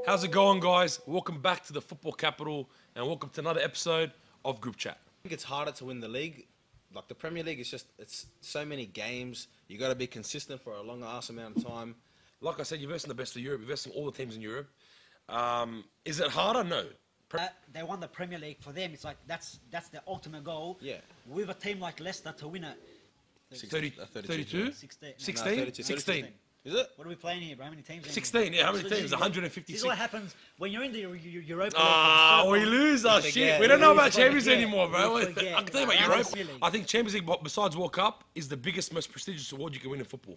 How's it going, guys? Welcome back to the Football Capital and welcome to another episode of Group Chat. I think it's harder to win the league. Like the Premier League, it's so many games. You got to be consistent for a longer ass amount of time. Like I said, you're versing the best of Europe. You're versing all the teams in Europe. Is it harder? No. They won the Premier League. For them, it's like that's the ultimate goal. Yeah. With a team like Leicester to win it. 32? 16. 16? 32. 16. Is it? What are we playing here, bro? How many teams? 16, yeah. How many teams? 156. This is what happens when you're in the Europa League. Ah, we lose our shit. We don't know about Champions League anymore, bro. I can tell you about Europa. I think Champions League, besides World Cup, is the biggest, most prestigious award you can win in football.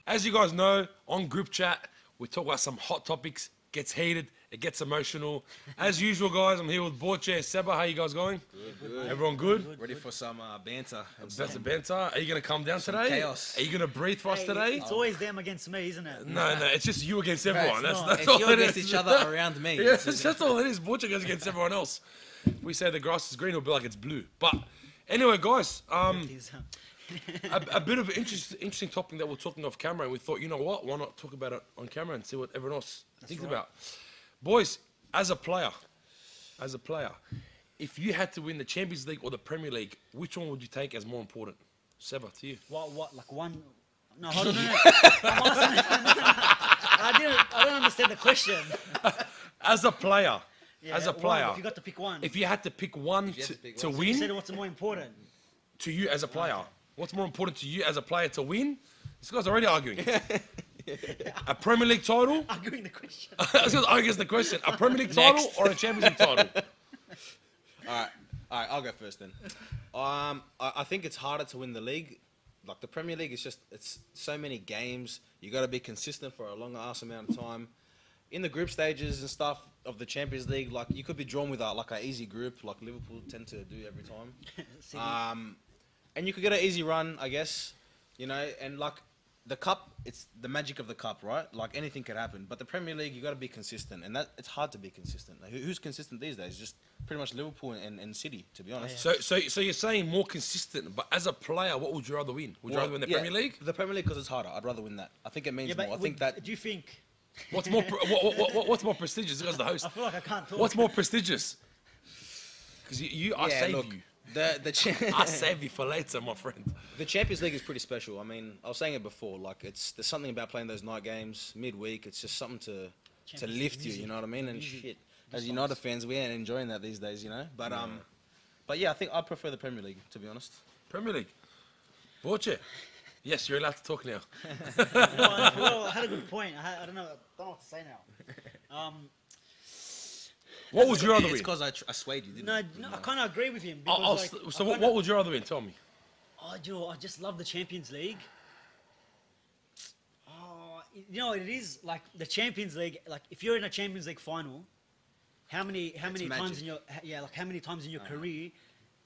As you guys know, on Group Chat, we talk about some hot topics. Gets heated. It gets emotional. As usual, guys, I'm here with Borche, Seba. How you guys going? Good. Everyone good? Ready for some banter. That's a banter. Are you going to calm down today? Chaos. Are you going to breathe for us today? It's always them against me, isn't it? No, it's just you against everyone. Right, That's It's all you it against is. each other around me. Yeah, that's all it is. Borche goes against everyone else. If we say the grass is green, it'll be like it's blue. But anyway, guys, a bit of an interesting topic that we're talking off camera, and we thought, you know what? Why not talk about it on camera and see what everyone else thinks about? Boys, as a player, if you had to win the Champions League or the Premier League, which one would you take as more important? Seba, to you. What? Like one? No, hold on. No. I don't understand the question. As a player, One, if you got to pick one. if you had to pick one to You win, said what's more important? to you as a player, what's more important to you as a player to win? This guy's already arguing. A Premier League title? Arguing the question. This guy's arguing the question. A Premier League title or a Champions League title? All right. I'll go first then. I think it's harder to win the league. Like the Premier League, it's so many games. You got to be consistent for a longer ass amount of time. In the group stages and stuff of the Champions League, like you could be drawn with an easy group, like Liverpool tend to do every time. And you could get an easy run, I guess. You know, and like the cup, it's the magic of the cup, right? Like anything could happen. But the Premier League, you got to be consistent, and it's hard to be consistent. Like, who's consistent these days? Just pretty much Liverpool and City, to be honest. So you're saying more consistent, but as a player, what would you rather win? Would you rather win the Premier League? The Premier League because it's harder. I'd rather win that. I think it means more. I think that. Do you think? What's more what's more prestigious? Because the host. I feel like I can't talk. What's more prestigious? Because I save look, you. I I save you for later, my friend. The Champions League is pretty special. I mean, I was saying it before. Like, there's something about playing those night games midweek. It's just something to Champions lift League, you. You know what I mean? And music. shit, as United fans, we ain't enjoying that these days. You know. But yeah, I think I prefer the Premier League, to be honest. Premier League. Borche. Yes, you're allowed to talk now. Well, I had a good point. I don't know what to say now. What would you rather It's win? because I swayed you, didn't No, I? I kind of agree with him. Because, What would you rather win? Tell me. I just love the Champions League. Oh, you know, it is like the Champions League. Like if you're in a Champions League final, how many times magic. how many times in your career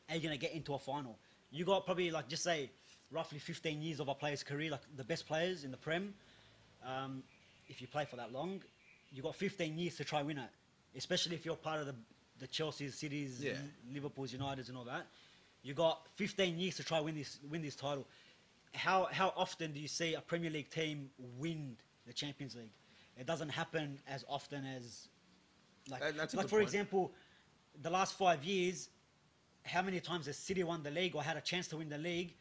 are you gonna get into a final? You got probably like just say roughly 15 years of a player's career, like the best players in the Prem. If you play for that long, you got 15 years to try win it. Especially if you're part of the Chelsea's, Cities, Liverpool's, United's, and all that. You got 15 years to try win this title. How often do you see a Premier League team win the Champions League? It doesn't happen as often as That's a like good for point. example, the last 5 years, how many times has City won the league or had a chance to win the league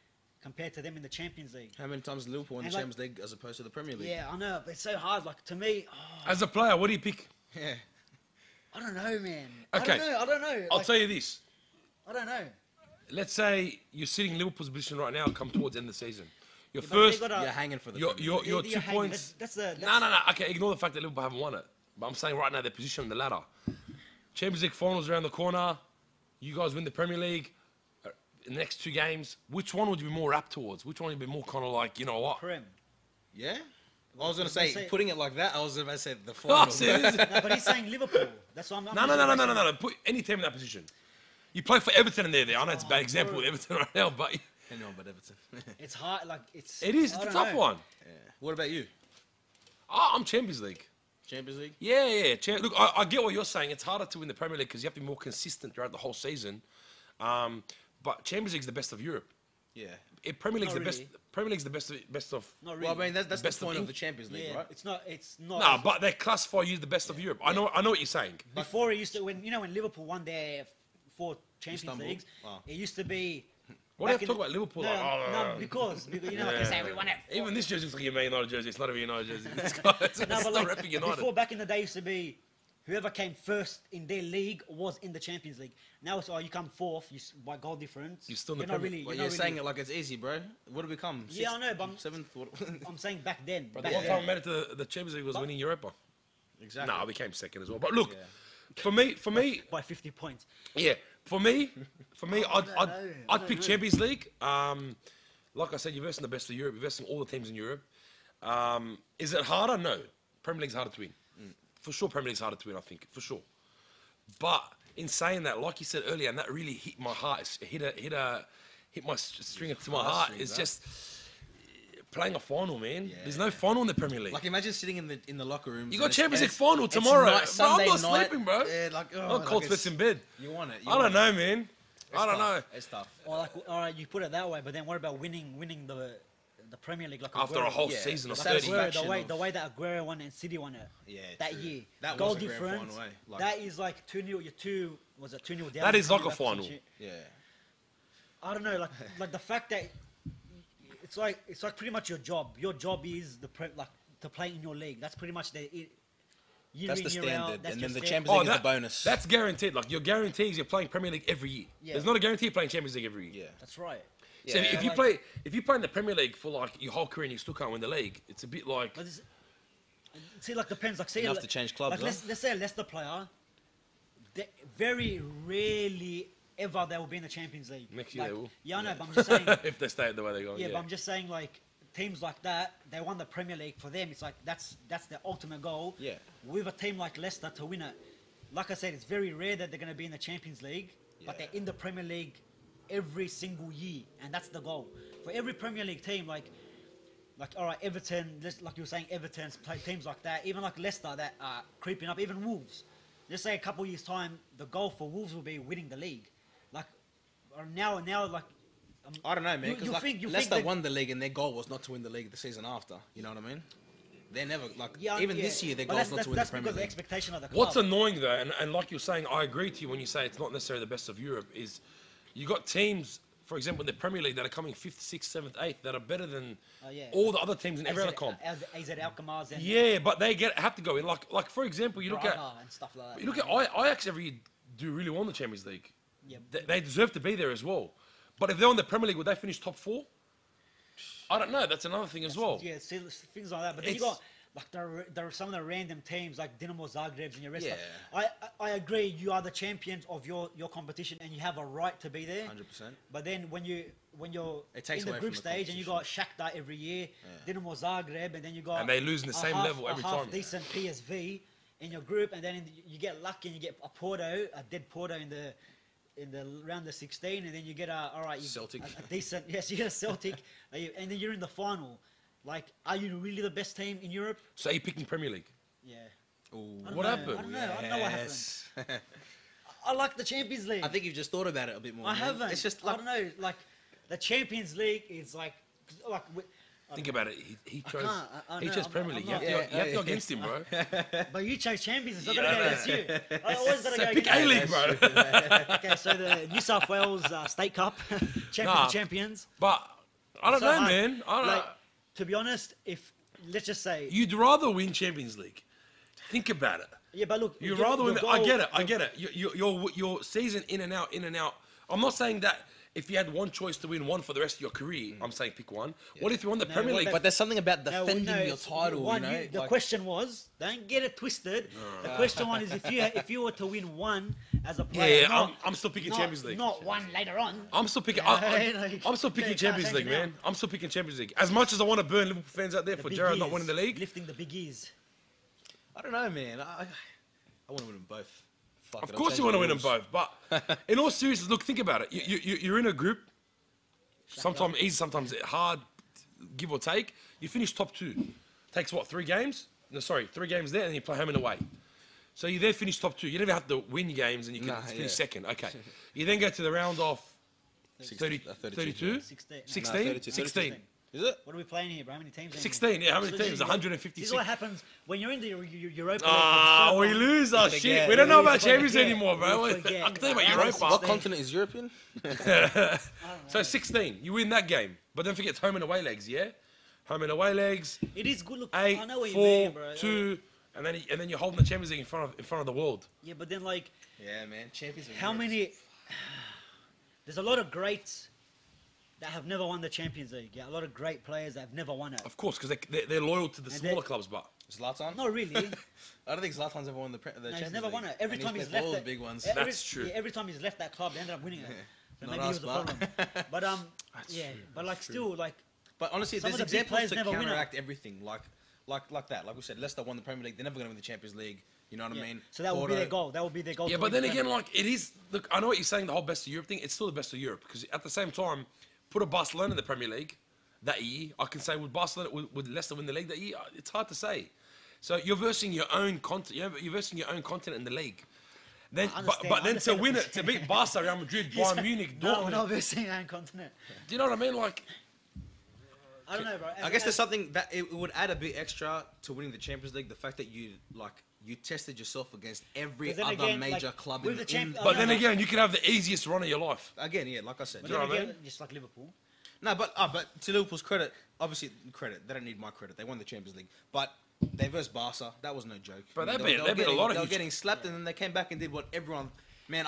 compared to them in the Champions League? How many times Liverpool won the And like- Champions League as opposed to the Premier League? Yeah, I know, but it's so hard. Like to me, As a player, what do you pick? Yeah. I don't know, man. Okay. I don't know. I'll Like, tell you this. I don't know. Let's say you're sitting in Liverpool's position right now, come towards the end of the season. Your Yeah, but they first, gotta- You're hanging for the your Premier League. your You're 2 hanging. points. That's the. No. Okay, ignore the fact that Liverpool haven't won it. But I'm saying right now their position on the ladder. Champions League finals around the corner. You guys win the Premier League. In the next 2 games, which one would you be more apt towards? Which one would you be more kind of like, you know what? Prem. Yeah? I was going to say, say- putting it like that, I was about to say the Oh, final. see, this is- No, but he's saying Liverpool. That's what I'm. No. Put any team in that position. You play for Everton and they're there. I know it's a bad example with Everton right now, but Anyone but Everton. It's hard. Like it's. it is. I It's a don't tough know. one. Yeah. What about you? I'm Champions League. Champions League? Yeah. Look, I get what you're saying. It's harder to win the Premier League because you have to be more consistent throughout the whole season. But Champions League is the best of Europe. Yeah. Premier League's Not the best. really. Premier League's the best of. Not really. Well, I mean, that's the best of point of Eng- the Champions League, yeah, right? it's not. It's not. Nah, but they classify you as the best of Europe. I know what you're saying. Before it used to, when Liverpool won their 4 Champions Istanbul. Leagues, Oh. it used to be. What do you have back to in talk the- about Liverpool? No, Like, no, because you know, like they say we won it. Even this jersey looks like a Man United jersey. It's not a Man United jersey. It's still like, repping United. before, back in the day, used to be whoever came first in their league was in the Champions League. Now it's you come fourth by goal difference. You're still in the not Premier- really. Well, you're you're not saying really, it like it's easy, bro. What did we come? Yeah, I know, but I'm- 7th? What? I'm saying back then. But back the one then. time we made it to the Champions League was winning Europa. Exactly. Nah, we came second as well. But look, Yeah. for me, by 50 points. yeah, for me, I I'd don't pick know. Champions League. Like I said, you're versing the best of Europe. You're versing all the teams in Europe. Is it harder? No. Premier League's harder to win. For sure, Premier League's harder to win, I think. For sure. But in saying that, like you said earlier, and that really hit my heart, hit my string to my heart, is just playing a final, man. Yeah. There's no final in the Premier League. Like imagine sitting in the locker room. You got Champions League final tomorrow. Bro, I'm not sleeping, bro. Yeah, like I'm cold sweats in bed. You want it. I don't know, man. I don't know. It's tough. Or like, all right, you put it that way, but then what about winning the Premier League? Like After Aguero? a whole Yeah, season of the 30. satisfaction. Aguero, the way that Aguero won and City won it Yeah, that true. year. That goal was a grand difference. final, eh? Like- That is like 2-0. You're 2-0 down. That is like coming a back or some final. shit. Yeah. I don't know, like the fact that it's like pretty much your job. Your job is to play in your league. That's pretty much year That's in, the year standard. out. That's And your then the standard. Champions League is a bonus. That's guaranteed. Like your guarantees, you're playing Premier League every year. Yeah. There's not a guarantee of playing Champions League every year. Yeah. That's right. So Yeah. if you Like- play in the Premier League for like your whole career and you still can't win the league, it's a bit like But see, like depends. Like say, Enough to change clubs, Like huh? let's say a Leicester player, very rarely ever they will be in the Champions League. Next year Like, they will. Yeah, I know, but I'm just saying. if they stay the way they're going. Yeah, but I'm just saying like teams like that, they won the Premier League. For them, it's like that's their ultimate goal. Yeah. With a team like Leicester to win it, like I said, it's very rare that they're going to be in the Champions League, but Yeah. they're in the Premier League every single year, and that's the goal for every Premier League team. Like all right, Everton, like you were saying, Everton's play teams like that, even like Leicester that are creeping up, even Wolves. Just say a couple years time, the goal for Wolves will be winning the league. Like now, like. I don't know, man. You Because like, think Leicester that- won the league, and their goal was not to win the league the season after. You know what I mean? They never like Yeah, even yeah. this year their But goal was not to win the that's Premier because the League. expectation of the club. What's annoying though, and like you're saying, I agree to you when you say it's not necessarily the best of Europe, is you got teams, for example, in the Premier League that are coming 5th, 6th, 7th, 8th that are better than yeah. all the other teams in every other comp. AZ Alkmaar's and Yeah, but they have to go in. Like for example, you look at Braga and stuff like that. you look at Ajax every year do really well in the Champions League. Yeah. They deserve to be there as well. But if they're in the Premier League, would they finish top 4? I don't know. That's another thing as well. Yeah, see, things like that. But then you It's- got like there are some of the random teams like Dinamo Zagreb's and your rest. Yeah. I agree. You are the champions of your competition and you have a right to be there. 100%. But then when you're It takes in the away group from the stage and you got Shakhtar every year, Dinamo Zagreb, and then you got And they lose in the same level every time. Decent PSV in your group, and then you get lucky and you get a dead Porto in the round of 16, and then you get Celtic. a decent you get a Celtic, and then you're in the final. Like, are you really the best team in Europe? So are you picking Premier League? Yeah. Ooh. I don't What know. happened? I don't know. I don't know what happened. Yes. I like the Champions League. I think you've just thought about it a bit more. I man. haven't. It's just I like don't know. Like the Champions League is like Think about it. He chose. I He know, chose I'm Premier not- League. I'm You have not- to go against him, bro. But you chose Champions, so I Yeah, gotta go I against you. I always gotta So go pick against A you. League, bro. Okay, so the New South Wales State Cup, Nah. champions. But I don't So know, hard. man. I don't know. Like, to be honest, if let's just say, You'd rather win Champions League. Think about it. yeah, but look, You'd your- rather win. your I goal- get it. I get it. Your season in and out, in and out. I'm not saying that if you had one choice to win one for the rest of your career, I'm saying pick one. What if you won the Premier what League? about- But there's something about No, defending no, your it's- title, one, you know? the like- question was, don't get it twisted. The question one is if you were to win one as a player, Yeah, not, I'm still picking not, Champions League. not one later on. I'm still picking. Like, I'm still picking you can't Champions change League, it now. man. I'm still picking Champions League. As much as I want to burn Liverpool fans out there The for big Gerrard not ears, winning the league, lifting the big ears. I don't know, man. I want to win them both. Fuck of it, I'll course change you want to the win them rules. both. But in all seriousness, look, think about it. You're in a group. Sometimes easy, sometimes hard, give or take. You finish top 2. Takes what, 3 games? No, sorry, 3 games there, and you play home and away. So you then finish top 2. You never have to win games, and you can finish second. Okay. You then go to the round of 32? 16. 16? 32. 16. Is it? What are we playing here, bro? How many teams? 16, yeah, how many So teams? this is 156. what happens when you're in the Europa League. Ah, we lose our shit. forget. We don't know We about Champions forget. anymore, bro. We I forget. can tell you about Round Europa. What 16. continent is European? So 16, you win that game. But don't forget it's home and away legs, yeah? Home and away legs, It is good. Look, 8, I know what 4, you mean, bro. 2, and then you're holding the Champions League in front of the world. Yeah, but then like, Yeah, man. Champions League. how many? There's a lot of greats that have never won the Champions League. Yeah, a lot of great players that have never won it. Of course, because they're loyal to the And smaller they- clubs, but Zlatan? Not really. I don't think Zlatan's ever won the No, Champions he's never League. won it. Every And time played he's for left all it, the big ones. That's true. Yeah, every time he's left that club, they ended up winning it. So Not maybe he us, was the but- problem. But yeah, true. but like That's true. still like But honestly, Some there's of the big examples players to never win it. counteract everything. Like that. Like we said, Leicester won the Premier League. They're never going to win the Champions League. You know what yeah. I mean? So that would be their Porto- goal. That would be their goal. yeah. to But win then the again, Premier like it is. Look, I know what you're saying. The whole best of Europe thing. It's still the best of Europe because at the same time, put a Barcelona in the Premier League that year. I can say would Barcelona would Leicester win the league that year? It's hard to say. So you're versing your own content. You're versing your own content in the league. Then, I but understand- then I to understand win the it, to beat Barca, Real Madrid, League. Bayern Munich, No, Dortmund. we're not versing our continent. Do you know what I mean? Like, I don't know, bro. I guess there's something that it would add a bit extra to winning the Champions League. The fact that you tested yourself against every 'Cause then other again, major like, club with in the the champ- but no, then no. again, you can have the easiest run of your life. again, yeah, like I said. But You know then what I again, mean? just like Liverpool. No, but to Liverpool's credit, obviously credit. They don't need my credit. They won the Champions League, but they versed Barca. That was no joke. But I mean, they beat a lot of They were huge- getting slapped, and then they came back and did what everyone. Man,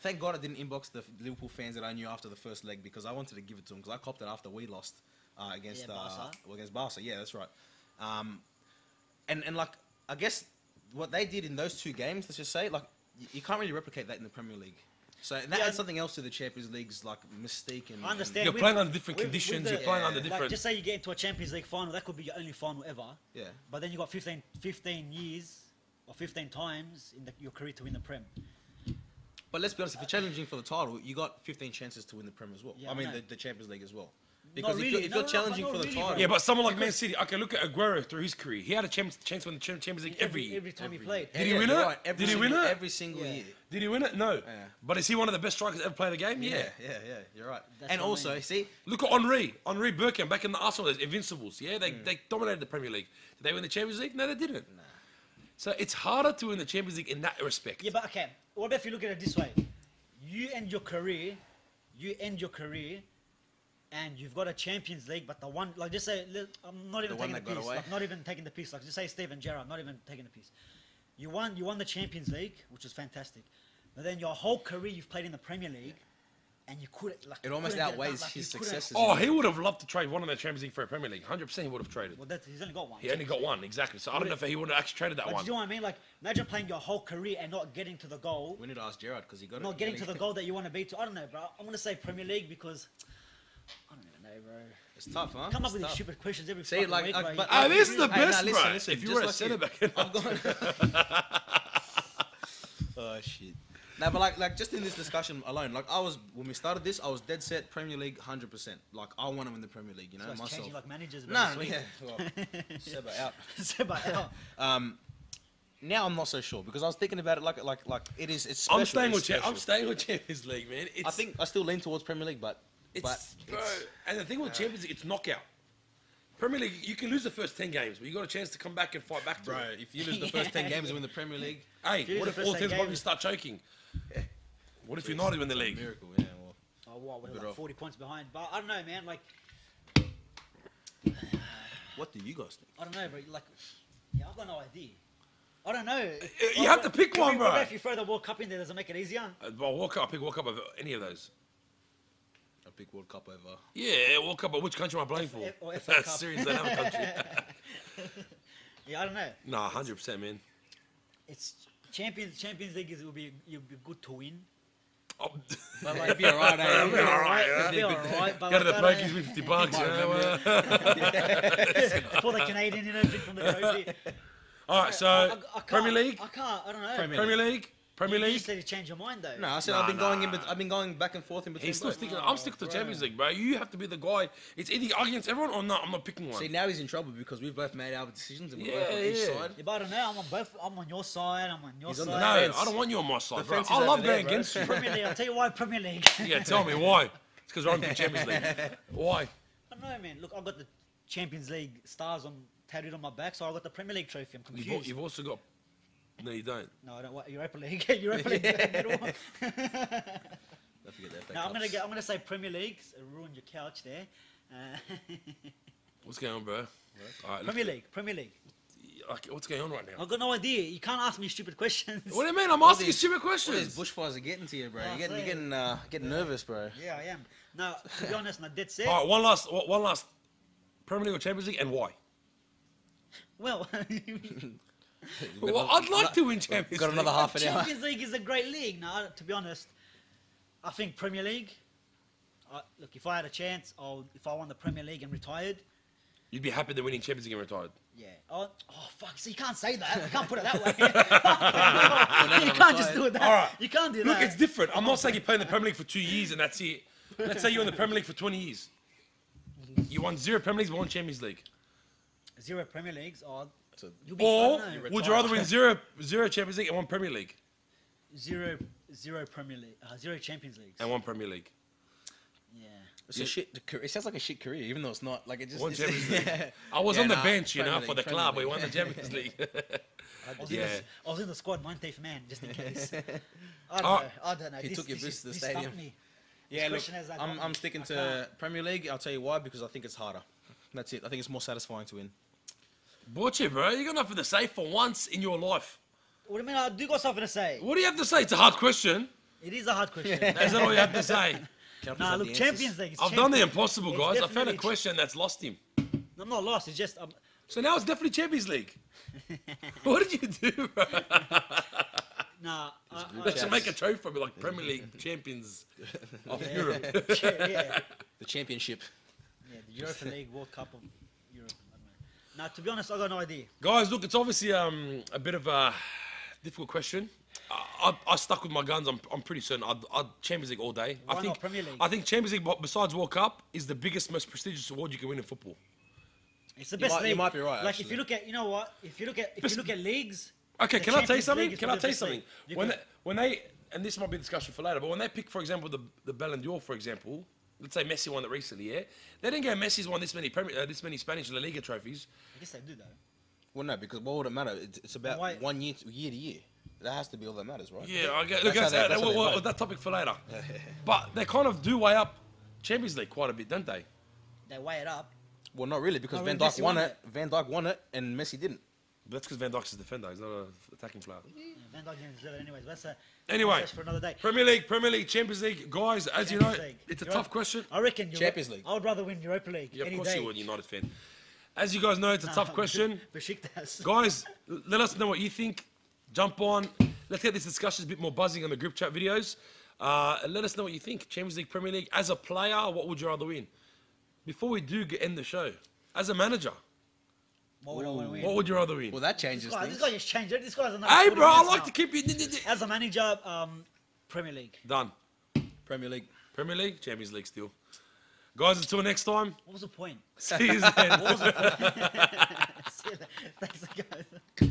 thank God I didn't inbox the Liverpool fans that I knew after the first leg because I wanted to give it to them because I copped it after we lost against Barca. against Barca. Yeah, that's right. And like I guess what they did in those two games, let's just say, like you can't really replicate that in the Premier League. So that Yeah, adds something else to the Champions League's like mystique and. I understand. You're with- playing under different with conditions. the- You're playing yeah, under like, different. Like, just say you get into a Champions League final, that could be your only final ever. Yeah. But then you got 15 years or 15 times in your career to win the Prem. But let's be honest, if you're challenging for the title, you got 15 chances to win the Prem as well. Yeah, I I mean, know. the Champions League as well. Because if really. you're, if No, you're no, challenging but for not the really, title, bro. Yeah, but someone like Man City, okay, look at Aguero through his career. He had a chance to win the Champions League every year. Every time he played. Did he Yeah, win you're it? right, Did he win it? Every single Yeah. year. Did he win it? No. Yeah. But is he one of the best strikers ever play the game? Yeah. Yeah, you're right. That's And what I also, mean. see, Look at Henri Bergkamp back in the Arsenal days, Invincibles. Yeah, they dominated the Premier League. Did they win the Champions League? No, they didn't. Nah. So it's harder to win the Champions League in that respect. Yeah, but okay. What about if you look at it this way? You end your career, and you've got a Champions League, but the one, like just say, I'm not even The one taking the that got piece. away? Like not even taking the piece. Like just say Steven Gerrard, not even taking the piece. You won the Champions League, which was fantastic. But then your whole career you've played in the Premier League, and you couldn't like. it almost couldn't get outweighs done, like, his you couldn't- successes. Oh, he would have loved to trade one of the Champions League for a Premier League. 100% he would have traded. Well, he's only got one. He only got one, exactly. So I don't know if he would have actually traded that But one. you know what I mean? Like imagine playing your whole career and not getting to the goal. We need to ask Gerrard because he got Not it. getting to the goal that you want to be to. I don't know, bro. I'm gonna say Premier League because I don't even know, bro. It's tough, huh? Come up It's with these tough. stupid questions every See, fucking like, week, I- bro. but- Ah, this is the Hey, best, nah, bro. listen, If you just were a like centre you. back. I've gone. Oh shit. No, but like just in this discussion alone, like when we started this, I was dead set Premier League 100%. Like I want to win the Premier League, you know, So it's myself. changing like managers. bro, No, this week. yeah. Well, Seba out. Seba out. Now I'm not so sure because I was thinking about it like it is. It's I'm special. staying with It's special. I'm staying with Champions League, man. It's, I think I still lean towards Premier League, but bro. And the thing with Champions League, it's knockout. Premier League, you can lose the first 10 games, but you got a chance to come back and fight back to bro, it. if you lose the first 10 games and win the Premier League, Hey, you lose what the if first all 10 teams probably games- start choking? What if you're not in the league? miracle. Yeah. Well, Oh, what? We're Bit like off. 40 points behind. But I don't know, man. Like what do you guys think? I don't know, bro. Like, yeah, I've got no idea. I don't know. You have to pick one, bro. If you throw the World Cup in there, does it make it easier? Well, I pick World Cup over any of those. A big World Cup over. Yeah, World Cup, but which country am I playing for? or FA Cup. Serious, they have a country. Yeah, I don't know. Nah, 100%, man. It's Champions League will be good to win. Oh, But like, it'd be alright. It'll be alright, It'll be alright. But go to the like, breakies with 50 bucks. Might You know, for the Canadian, drink from the trophy. All right, so I can't- Premier League, I can't. I don't know. Premier League. Premier You League. said you change your mind though. No, I said Nah, I've nah. been going back and forth in between. He's still both. sticking. I'm sticking to the bro. Champions League, bro. You have to be the guy. It's either against everyone or not. I'm not picking one. See, now he's in trouble because we've both made our decisions and we're Yeah, both on each yeah. side. Yeah, but I don't know. I'm on your side. I'm on your He's on side. the no, fence. I don't want you on my side, The bro. fence is I love over there, going bro. against you. Premier League. I'll tell you why Premier League. Yeah, tell me why. It's because I'm in Champions League. Why? I don't know, man. Look, I've got the Champions League stars tattooed on my back, so I've got the Premier League trophy. I'm confused. You've also got... No, you don't. No, I don't. What, Europa League? Europa League. Don't forget that. No, I'm gonna say Premier League. Ruined your couch there. What's going on, bro? All right, Premier League. like, what's going on right now? I've got no idea. You can't ask me stupid questions. What do you mean? I'm asking you stupid What these questions. bushfires are getting to you, bro. Oh, You're I getting nervous, bro. Yeah, I am. No, to be honest, I'm dead set. All right, one last Premier League or Champions League, and why? Well, Well, I'd like to win Champions Got League. another half an hour. Champions League is a great league. No, to be honest, I think Premier League. Look, if I had a chance, if I won the Premier League and retired, You'd be happy than winning Champions League and retired. yeah. Oh fuck! So you can't say that. You can't put it that way. You can't just do it that. All right. You can't do Look, that. it's different. I'm not saying you play in the Premier League for 2 years and that's it. Let's say you're in the Premier League for 20 years. You won 0 Premier Leagues, 1 Champions League. 0 Premier Leagues, or So- you'll be. Or I don't know. would you rather win 0 Champions League and 1 Premier League? Zero Premier League, 0 Champions Leagues. And 1 Premier League. Yeah. It's a shit. It sounds like a shit career, even though it's not. Like it just. One it's- Champions League. yeah. I was Yeah, on the nah, bench, you know, Premier for the League, club. We Premier won the Champions League. Yeah. I was in the squad, 19th man, just in case. Oh. I don't know. He took your boots to the stadium. Me. Yeah, This look, question has, like, I'm sticking I to can't. Premier League. I'll tell you why, because I think it's harder. That's it. I think it's more satisfying to win. Butcher, bro. You got nothing to say for once in your life. What do you mean? I do got something to say. What do you have to say? It's a hard question. It is a hard question. Is that all you have to say? Can I please Nah, have look, the Champions answers? League. It's I've done the Champions- impossible, it's guys. I found a definitely- question that's lost him. I'm not lost. It's just So now it's definitely Champions League. What did you do, bro? nah. They should make a trophy for me, like Premier League champions of Europe. yeah, The championship. yeah, the Europa League, World Cup of Europe. I don't know. Nah, to be honest, I got no idea. Guys, look, it's obviously a bit of a difficult question. I stuck with my guns. I'm pretty certain I'd Champions League all day. Why not Premier League? I think Champions League, besides World Cup, is the biggest, most prestigious award you can win in football. It's the best league. you might be right, Like if actually. you look at, you know what? If you look at leagues. Okay, the can I tell you Champions something? League is Can I the tell you best something? league. When they and this might be a discussion for later, but when they pick, for example, the Ballon d'Or, for example, let's say Messi won it recently, yeah, they didn't go Messi's won this many Spanish La Liga trophies. I guess they do though. Well, no, because what would it matter? It's about Why- 1 year to year. That has to be all that matters, right? Yeah, I get. That's Look, how they- that's how they well, vote. that topic for later. But they kind of do weigh up Champions League quite a bit, don't they? They weigh it up. Well, not really, because No, Van Messi Dijk won won it. Van Dijk won it, and Messi didn't. That's because Van Dijk's a defender. He's not an attacking player. Yeah, Van Dijk didn't deserve it anyways. That's a Anyway, that's for another day. Premier League, Champions League, guys. As you know, Champions League. it's a You're tough right. question. I reckon Champions League. I would rather win Europa League Yeah, of any course day. you would, United fan. As you guys know, it's a tough question. Besiktas. Guys, let us know what you think. Jump on. Let's get this discussion a bit more buzzing on the group chat videos. And let us know what you think. Champions League, Premier League. As a player, what would you rather win? Before we do end the show, as a manager, What would I want to win? what would you rather win? Well, that changes This guy things. just changed it. This guy's another. Hey, 40 bro, I minutes like now. to keep you... As a manager, Premier League. Done. Premier League. Premier League, Champions League still. Guys, until next time. What was the point? See you then. What was the point? See you later. Thanks, guys.